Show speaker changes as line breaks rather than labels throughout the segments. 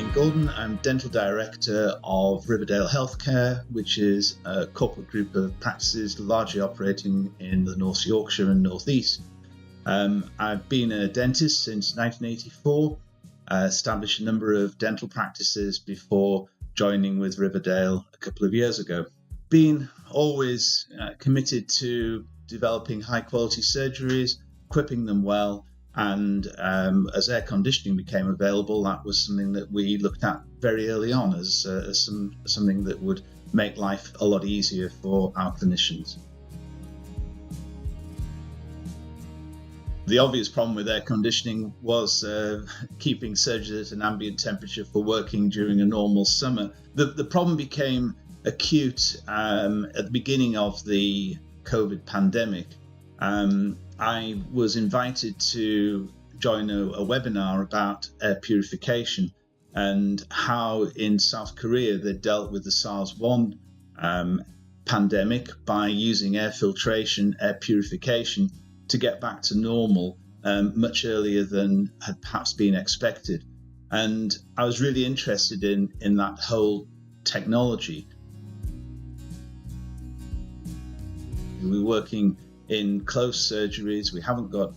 Ian Gordon. I'm Dental Director of Riverdale Healthcare, which is a corporate group of practices largely operating in the North Yorkshire and North East. I've been a dentist since 1984, established a number of dental practices before joining with Riverdale a couple of years ago. Been always committed to developing high quality surgeries, equipping them well, and as air conditioning became available, that was something that we looked at very early on as something that would make life a lot easier for our clinicians. The obvious problem with air conditioning was keeping surgeries at an ambient temperature for working during a normal summer. The problem became acute at the beginning of the COVID pandemic. I was invited to join a webinar about air purification and how in South Korea they dealt with the SARS-1 pandemic by using air filtration, air purification to get back to normal much earlier than had perhaps been expected. And I was really interested in that whole technology. We're working in closed surgeries. We haven't got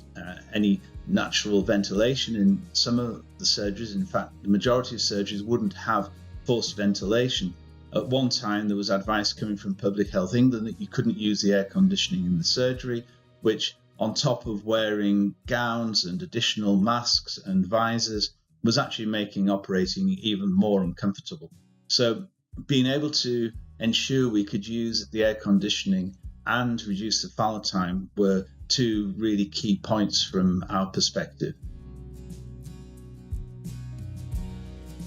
any natural ventilation in some of the surgeries. In fact, the majority of surgeries wouldn't have forced ventilation. At one time, there was advice coming from Public Health England that you couldn't use the air conditioning in the surgery, which, on top of wearing gowns and additional masks and visors, was actually making operating even more uncomfortable. So being able to ensure we could use the air conditioning and reduce the fallow time were two really key points from our perspective.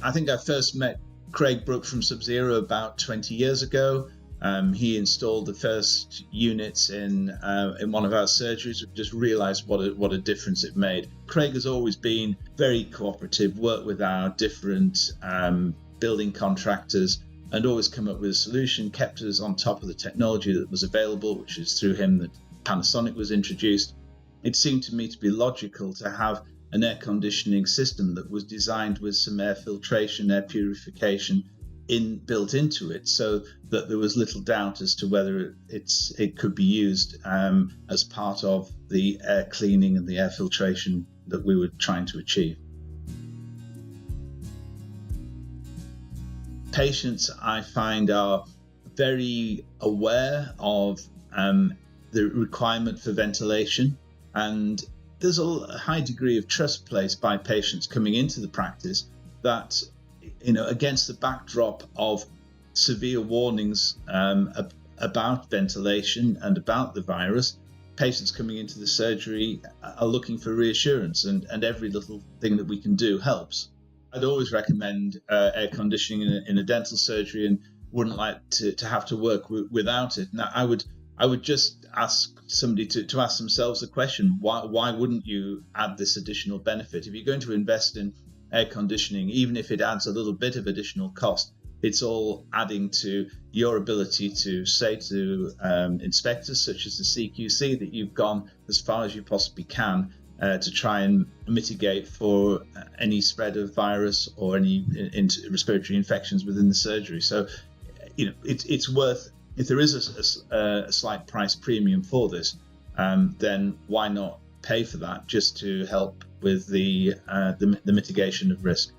I think I first met Craig Brook from Sub-Zero about 20 years ago. He installed the first units in one of our surgeries. We just realized what a difference it made. Craig has always been very cooperative, worked with our different building contractors, and always come up with a solution, kept us on top of the technology that was available, which is through him that Panasonic was introduced. It seemed to me to be logical to have an air conditioning system that was designed with some air filtration, air purification built into it, so that there was little doubt as to whether it could be used as part of the air cleaning and the air filtration that we were trying to achieve. Patients, I find, are very aware of the requirement for ventilation, and there's a high degree of trust placed by patients coming into the practice that, against the backdrop of severe warnings about ventilation and about the virus, patients coming into the surgery are looking for reassurance, and every little thing that we can do helps. I'd always recommend air conditioning in a dental surgery and wouldn't like to have to work without it. Now, I would just ask somebody to ask themselves the question, why wouldn't you add this additional benefit? If you're going to invest in air conditioning, even if it adds a little bit of additional cost, it's all adding to your ability to say to inspectors such as the CQC that you've gone as far as you possibly can to try and mitigate for any spread of virus or any respiratory infections within the surgery. So, it's worth, if there is a slight price premium for this, then why not pay for that just to help with the mitigation of risk?